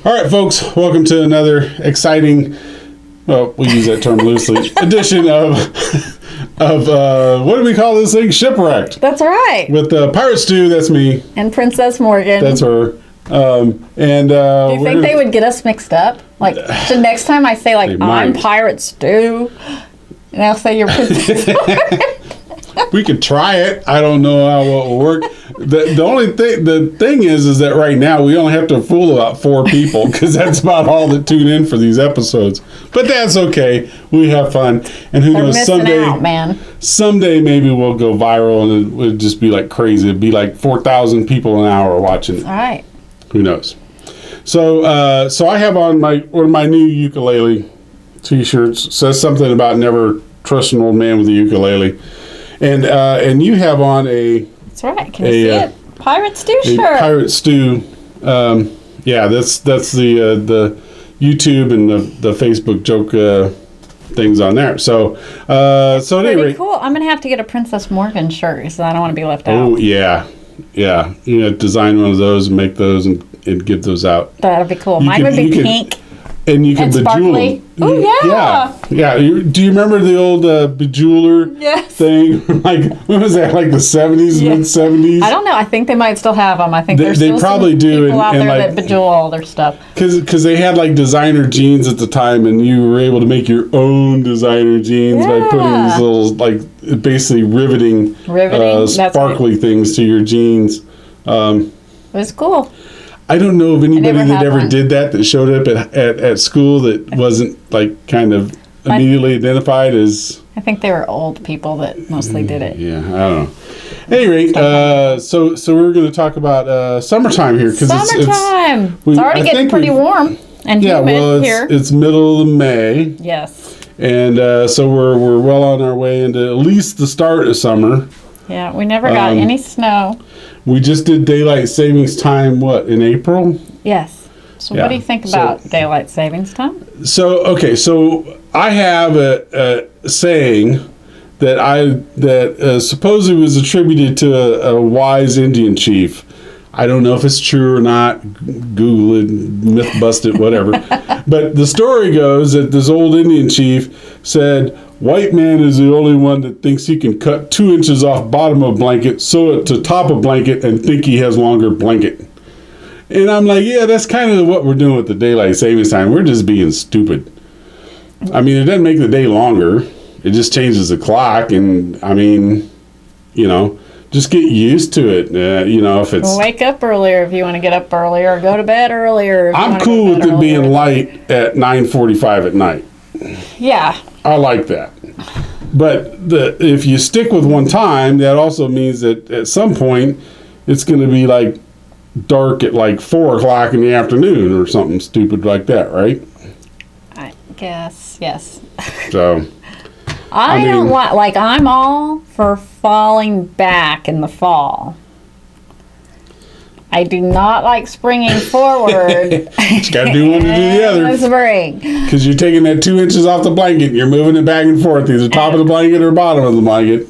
All right, folks, welcome to another exciting, well, we use that term loosely, edition of what do we call this thing? Shipwrecked. That's right. With Pirate Stew, that's me. And Princess Morgan. That's her. Do you think they would get us mixed up? Like, so next time I say, like, I'm Pirate Stew, and I'll say you're Princess Morgan. We could try it. I don't know how it will work. The thing is that right now we only have to fool about 4 people because that's about all that tune in for these episodes. But that's okay. We have fun, and who knows? Someday maybe we'll go viral, and it would just be like crazy. It'd be like 4,000 people an hour watching it. All right. Who knows? So I have on one of my new ukulele T-shirts. Says something about never trust an old man with a ukulele. And you have on a... That's right. Can you see it? Pirate Stew shirt. Pirate Stew. Yeah, that's the YouTube and the Facebook joke things on there. So anyway, cool. I'm gonna have to get a Princess Morgan shirt because I don't want to be left out. Oh yeah. You know, design one of those and make those and give those out. That'd be cool. Mine would be pink. And you can bejewel. Oh, yeah. Do you remember the old bejeweler thing? Like, when was that? Like the 70s, mid-70s? I don't know. I think they might still have them. I think there's still probably do people out there that bejewel all their stuff. Because they had like designer jeans at the time, and you were able to make your own designer jeans by putting these little, like, basically riveting sparkly things to your jeans. It was cool. I don't know of anybody that ever did that showed up at school that wasn't like kind of immediately identified as... I think they were old people that mostly did it. Yeah, I don't know. At any rate, so we're going to talk about summertime here. Summertime! It's already getting pretty warm and humid here. It's middle of May. Yes. And so we're well on our way into at least the start of summer. Yeah, we never got any snow. We just did daylight savings time, in April? Yes. So what do you think about daylight savings time? So I have a saying that supposedly was attributed to a wise Indian chief. I don't know if it's true or not. Google it, myth bust it, whatever. But the story goes that this old Indian chief said, "White man is the only one that thinks he can cut 2 inches off bottom of blanket, sew it to top of blanket, and think he has longer blanket." And I'm like, yeah, that's kind of what we're doing with the daylight savings time. We're just being stupid. I mean, it doesn't make the day longer. It just changes the clock. And, I mean, just get used to it. If it's... Wake up earlier if you want to get up earlier, or go to bed earlier. I'm cool with it being light at 9:45 at night. Yeah. I like that. But if you stick with one time, that also means that at some point it's going to be like dark at like 4 o'clock in the afternoon or something stupid like that, right? I guess, yes. So I'm all for falling back in the fall. I do not like springing forward. You got to do one to do the other. In the spring. Because you're taking that 2 inches off the blanket and you're moving it back and forth, either top of the blanket or bottom of the blanket.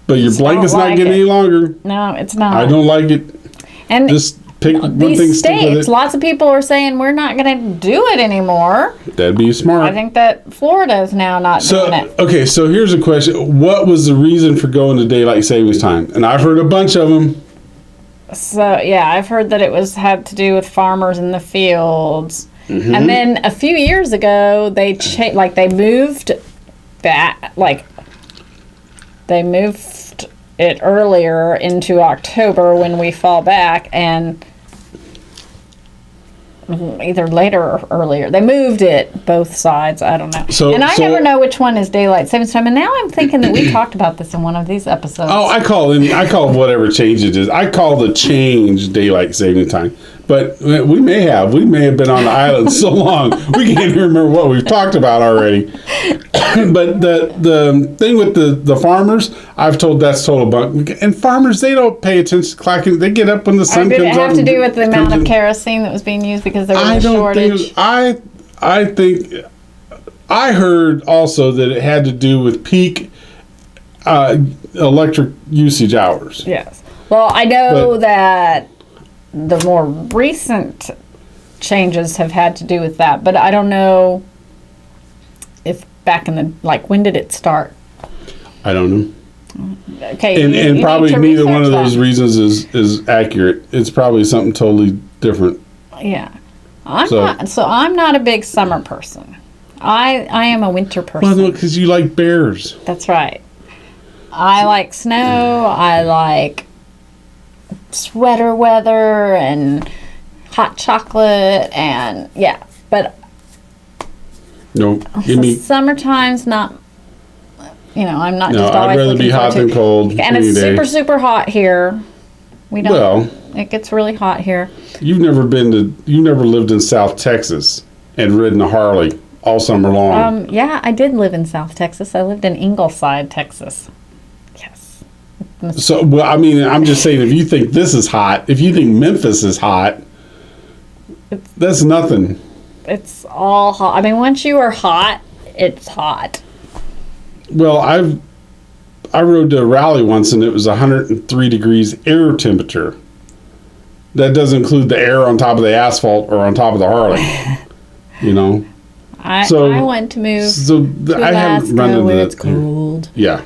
But your blanket's not getting any longer. No, it's not. I don't like it. And just pick one thing, stick with it. Lots of people are saying we're not going to do it anymore. That'd be smart. I think that Florida is now not doing it. Okay, so here's a question. What was the reason for going to daylight savings time? And I've heard a bunch of them. So, yeah, I've heard that it had to do with farmers in the fields. Mm-hmm. And then a few years ago, they moved back, they moved it earlier into October when we fall back, and either later or earlier. They moved it, both sides. I don't know. I never know which one is daylight savings time. And now I'm thinking that we talked about this in one of these episodes. Oh, I call whatever change it is. I call the change daylight saving time. But we may have been on the island so long we can't even remember what we've talked about already. But the thing with the farmers, I've told that's total bunk. And farmers, they don't pay attention to clocking. They get up when the sun comes up. Did it have to do with the amount of kerosene that was being used because there was a shortage? I think I heard also that it had to do with peak electric usage hours. Yes. Well, I know that the more recent changes have had to do with that, but I don't know if back in the, like, when did it start? I don't know. Okay, And you probably need to neither one of research those that. reasons is accurate. It's probably something totally different. Yeah, I'm not a big summer person. I am a winter person. Well, no, because you like bears. That's right. I like snow. I like sweater weather and hot chocolate and yeah. But No, give me. summertime's not. I'm not No, just I'd always rather looking be hot forward than to- cold. And any it's day. super super hot here. We don't. Well, It gets really hot here. you've never lived in South Texas and ridden a Harley all summer long. Yeah, I did live in South Texas. I lived in Ingleside, Texas. Yes. So, well, I mean, I'm just saying, if you think this is hot, if you think Memphis is hot, that's nothing. It's all hot. I mean, once you are hot, it's hot. Well, I rode to a rally once and it was 103 degrees air temperature. That doesn't include the air on top of the asphalt or on top of the Harley. I want to move to I haven't run Alaska into where that. it's cold. Yeah.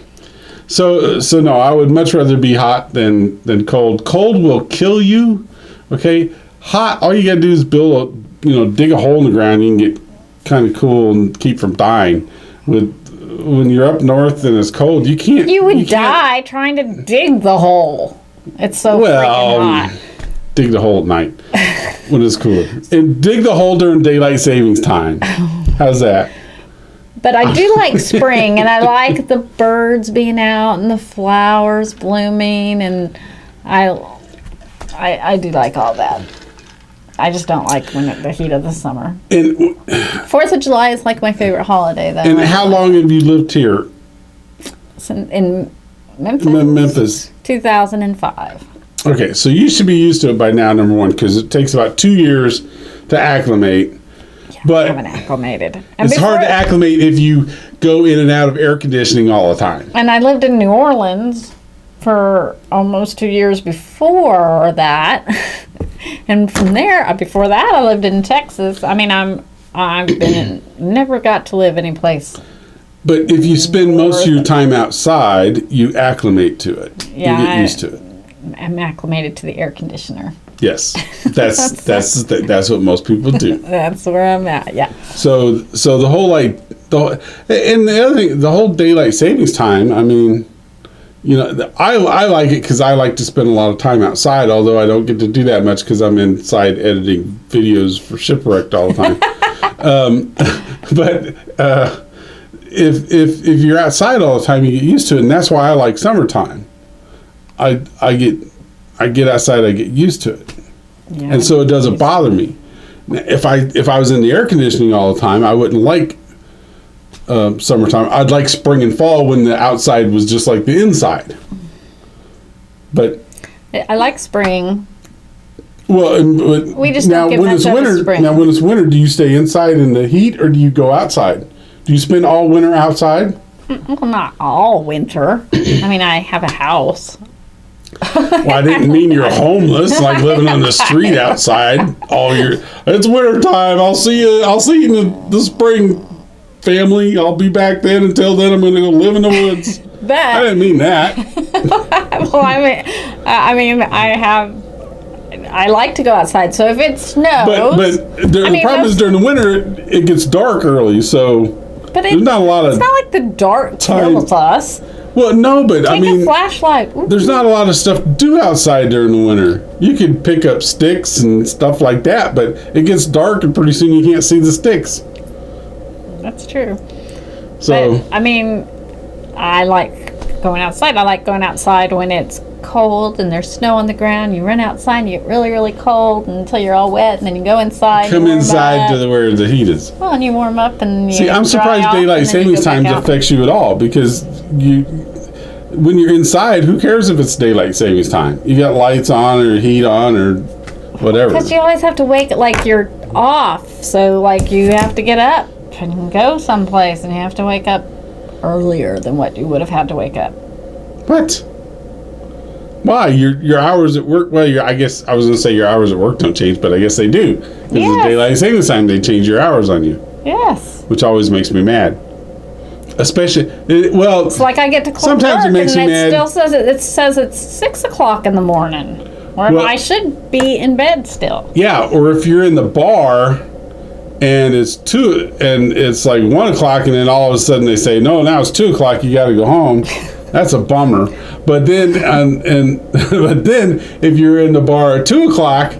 So no, I would much rather be hot than cold. Cold will kill you. Okay. Hot, all you gotta do is dig a hole in the ground. You can get kind of cool and keep from dying. When you're up north and it's cold, you can't. You would can't- die trying to dig the hole. It's so freaking hot. dig the hole at night when it's cooler, and dig the hole during daylight savings time. How's that? But I do like spring, and I like the birds being out and the flowers blooming, and I do like all that. I just don't like the heat of the summer. And 4th of July is like my favorite holiday, though. and how long have you lived here? In Memphis? Memphis. 2005. Okay, so you should be used to it by now, number one, because it takes about 2 years to acclimate. I haven't acclimated. And It's hard to acclimate if you go in and out of air conditioning all the time. And I lived in New Orleans for almost 2 years before that. And from there, before that, I lived in Texas. I mean, never got to live any place. But if you spend most of your time outside, you acclimate to it. Yeah, you get used to it. I'm acclimated to the air conditioner. Yes, that's what most people do. That's where I'm at. Yeah. So the whole and the other thing, the whole daylight savings time. I mean, I like it because I like to spend a lot of time outside. Although I don't get to do that much because I'm inside editing videos for Shipwrecked all the time. But if you're outside all the time, you get used to it, and that's why I like summertime. I get outside, I get used to it, Yeah. and so it doesn't bother me. If I was in the air conditioning all the time, I wouldn't like summertime. I'd like spring and fall when the outside was just like the inside. But I like spring. we just don't get much of a spring. Now, when it's winter, do you stay inside in the heat or do you go outside? Do you spend all winter outside? Well, not all winter. I mean, I have a house. Well, I didn't mean you're homeless, like living on the street outside all year. It's winter time. I'll see you in the spring, family. I'll be back then. Until then, I'm going to go live in the woods. I didn't mean that. Well, I like to go outside. So if it snows, but the problem is during the winter it gets dark early, so there's not a lot of. It's not like the dark kills us. Well, no, but Take a flashlight. Ooh. There's not a lot of stuff to do outside during the winter. You could pick up sticks and stuff like that, but it gets dark and pretty soon you can't see the sticks. That's true. So, but, I mean, I like going outside. I like going outside when it's cold and there's snow on the ground. You run outside and you get really, really cold until you're all wet, and then you go inside. Come inside to where the heat is. Well, and you warm up and you See, I'm surprised daylight savings times affects you at all, because when you're inside, who cares if it's daylight savings time? You got lights on or heat on or whatever. Because you always have to wake, like you're off, so like you have to get up and go someplace, and you have to wake up earlier than what you would have had to wake up. What? Why? Your hours at work? Well, I guess I was going to say your hours at work don't change, but I guess they do. Because the daylight savings time, they change your hours on you. Yes. Which always makes me mad. Especially, it's like I get to close sometimes work it makes and me mad. Still says it's 6 o'clock in the morning, or I should be in bed still. Yeah, or if you're in the bar and it's 2 and it's like 1 o'clock, and then all of a sudden they say, no, now it's 2 o'clock, you got to go home. That's a bummer. But then but then if you're in the bar at 2 o'clock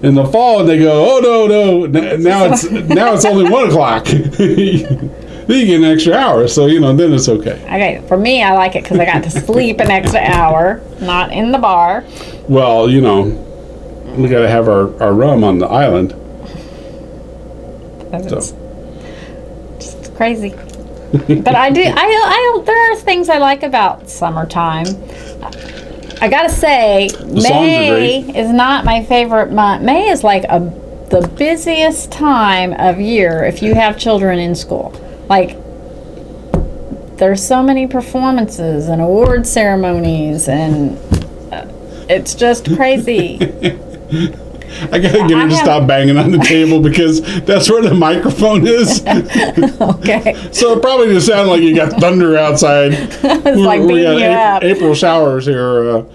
in the fall and they go, oh no, now it's only 1 o'clock. Then you get an extra hour, so then it's okay. Okay, for me, I like it because I got to sleep an extra hour, not in the bar. Well, we got to have our rum on the island. It's just crazy. But I do. There are things I like about summertime. I gotta say, May is not my favorite month. May is like the busiest time of year if you have children in school. Like, there's so many performances and award ceremonies, and it's just crazy. I gotta get her to stop banging on the table because that's where the microphone is. Okay. So it probably just sounded like you got thunder outside. It's like beating you up. April showers here.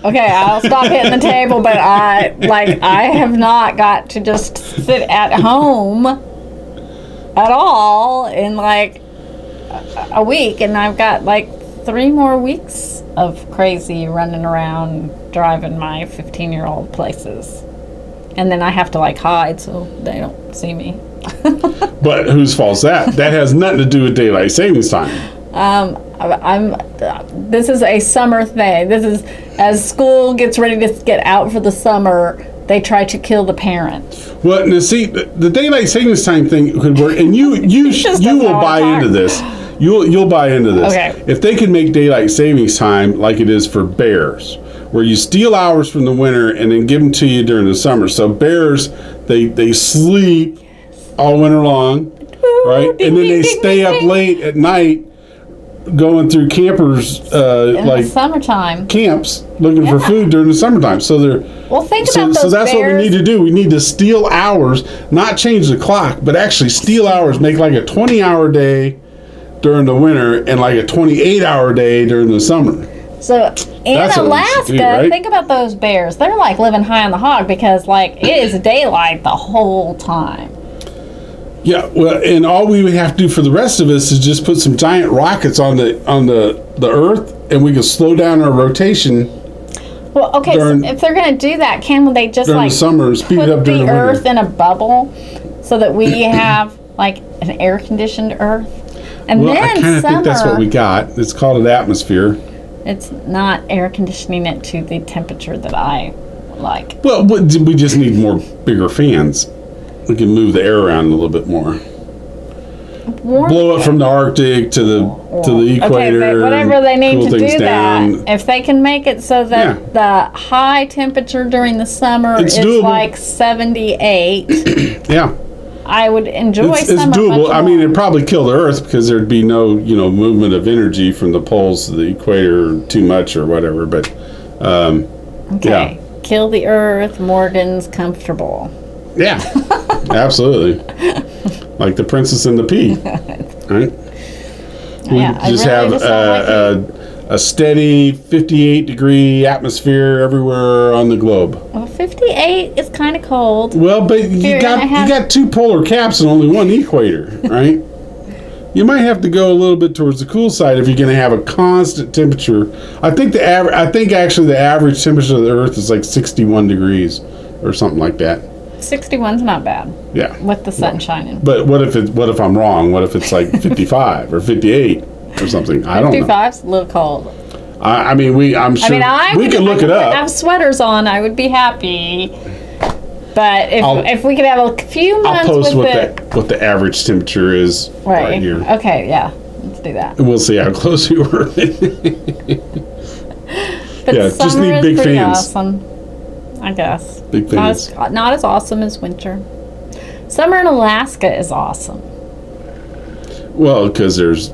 Okay, I'll stop hitting the table, but I have not got to just sit at home at all in like a week, and I've got like 3 more weeks of crazy running around driving my 15-year-old places. And then I have to like hide so they don't see me. But whose fault's that? That has nothing to do with daylight savings time. This is a summer thing. This is as school gets ready to get out for the summer, they try to kill the parents. Well, now see, the daylight savings time thing could work, and you will buy into this. You'll buy into this. Okay. If they can make daylight savings time like it is for bears, where you steal hours from the winter and then give them to you during the summer. So bears, they sleep all winter long, right? And then they stay up late at night going through campers in the summertime camps looking for food during the summertime. So they're think about those so that's bears. what we need to do. We need to steal hours, not change the clock, but actually steal hours, make like a 20-hour day during the winter and like a 28-hour day during the summer. So in Alaska, think about those bears. They're like living high on the hog because like it is daylight the whole time. Yeah, well, and all we would have to do for the rest of us is just put some giant rockets on the Earth, and we can slow down our rotation. Well, okay, so if they're going to do that, can they just during like the summer, speed put it up during the the winter? Earth in a bubble so that we have like an air-conditioned Earth? And well, then I kind of think that's what we got. It's called an atmosphere. It's not air conditioning it to the temperature that I like. Well, we just need bigger fans. We can move the air around a little bit more. Blow it from the Arctic to the equator. Okay, whatever they need cool to do down. that. If they can make it so that the high temperature during the summer is doable. like 78. Yeah. I would enjoy it's summer doable. much I mean, more. it'd probably kill the Earth because there'd be no, movement of energy from the poles to the equator too much or whatever. But okay, kill the Earth. Morgan's comfortable. Yeah, absolutely. Like the Princess and the Pea, right? We just have a steady 58-degree atmosphere everywhere on the globe. Well, 58 is kind of cold. Well, but you got 2 polar caps and only 1 equator, right? You might have to go a little bit towards the cool side if you're going to have a constant temperature. I think actually the average temperature of the Earth is like 61 degrees or something like that. 61's not bad. Yeah. With the sun shining. But what if I'm wrong? What if it's like 55 or 58 or something? I don't know. 55's a little cold. I'm sure we could look it up. If I have sweaters on, I would be happy. But if we could have a few months I'll post what the average temperature is right here. Okay, yeah. Let's do that. And we'll see how close we were. But just need big fans. Awesome, I guess. Big fans. Not as awesome as winter. Summer in Alaska is awesome. Well, because there's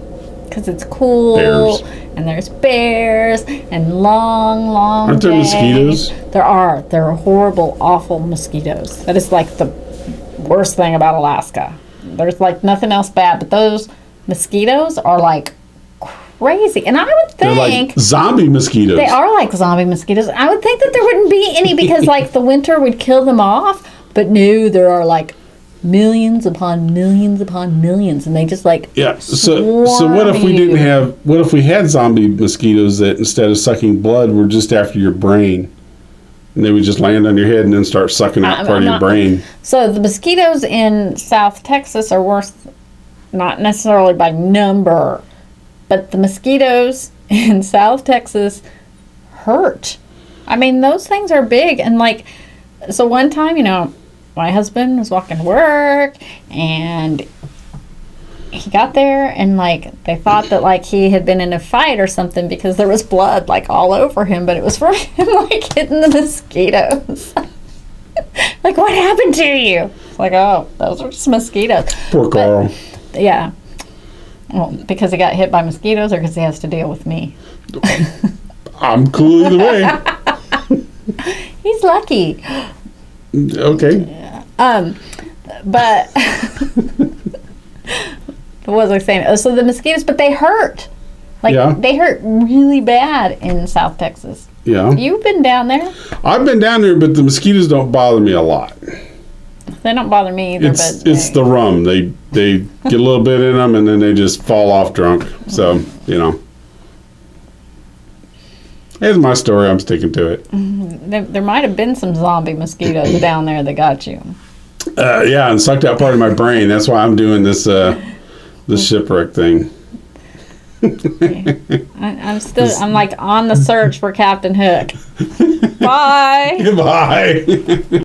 because it's cool. Bears. And there's bears and long Aren't there days. mosquitoes? There are. There are horrible, awful mosquitoes. That is like the worst thing about Alaska. There's like nothing else bad, but those mosquitoes are like crazy. And I would They're think like zombie mosquitoes. they are like zombie mosquitoes. I would think that there wouldn't be any because like the winter would kill them off, but no, there are like millions upon millions upon millions, and they just like Yeah. So what if we didn't have? What if we had zombie mosquitoes that instead of sucking blood were just after your brain, and they would just land on your head and then start sucking out part of your brain? So the mosquitoes in South Texas are worse, not necessarily by number, but the mosquitoes in South Texas hurt. I mean, those things are big, and like, so one time, you know, my husband was walking to work, and he got there, and like they thought that like he had been in a fight or something because there was blood like all over him, but it was from him like hitting the mosquitoes. Like, what happened to you? It's like, oh, those are just mosquitoes. Poor Carl. Yeah. Well, because he got hit by mosquitoes, or because he has to deal with me. I'm cool either way. He's lucky. Okay. But what was I saying? Oh, so the mosquitoes, but they hurt. Like, Yeah. they hurt really bad in South Texas. Yeah. You've been down there. I've been down there, but the mosquitoes don't bother me a lot. They don't bother me either. It's the rum. They get a little bit in them and then they just fall off drunk. So, you know. Here's my story. I'm sticking to it. There might have been some zombie mosquitoes down there that got you. Yeah, and sucked out part of my brain. That's why I'm doing this this shipwreck thing. I'm like on the search for Captain Hook. Bye. Goodbye.